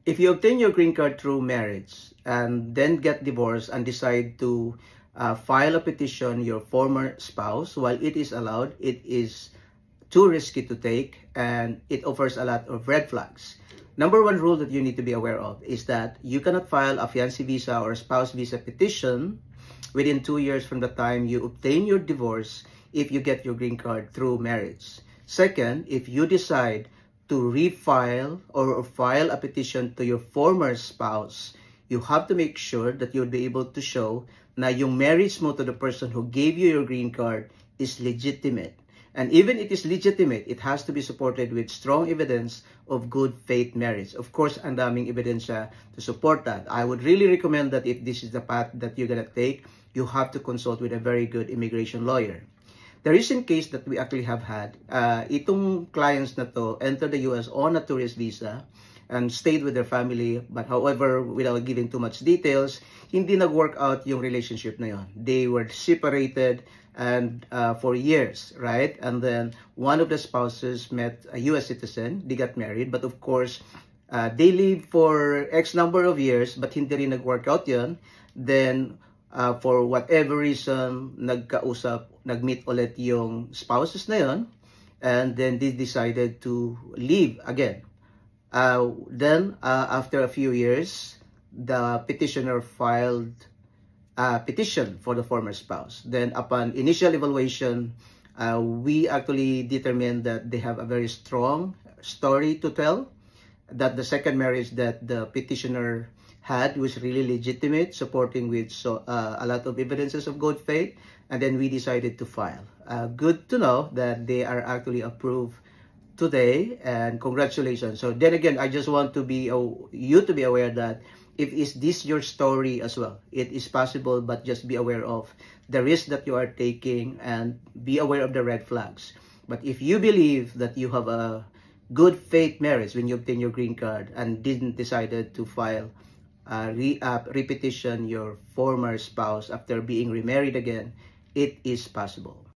If you obtain your green card through marriage and then get divorced and decide to file a petition your former spouse, while it is allowed, it is too risky to take and it offers a lot of red flags. Number one rule that you need to be aware of is that you cannot file a fiancé visa or spouse visa petition within 2 years from the time you obtain your divorce if you get your green card through marriage. Second, if you decide to refile or file a petition to your former spouse, you have to make sure that you'll be able to show na yung marriage mo to the person who gave you your green card is legitimate. And even if it is legitimate, it has to be supported with strong evidence of good faith marriage. Of course, ang daming ebidensya to support that. I would really recommend that if this is the path that you're gonna take, you have to consult with a very good immigration lawyer. The recent case that we actually have had, itong clients na to entered the US on a tourist visa and stayed with their family. But however, without giving too much details, hindi nag-work out yung relationship na yon. They were separated and for years, right? And then one of the spouses met a US citizen. They got married, but of course, they lived for X number of years, but hindi rin nag-work out yon. Then, for whatever reason, nag-meet ulit yung spouses na yon, and then they decided to leave again. Then, after a few years, the petitioner filed a petition for the former spouse. Then, upon initial evaluation, we actually determined that they have a very strong story to tell, that the second marriage that the petitioner had was really legitimate, supporting with a lot of evidences of good faith, and then we decided to file. Good to know that they are actually approved today, and congratulations. So then again, I just want to be you to be aware that if is this your story as well, it is possible, but just be aware of the risk that you are taking and be aware of the red flags. But if you believe that you have a good faith marriage when you obtain your green card and didn't decided to file repetition your former spouse after being remarried again, it is possible.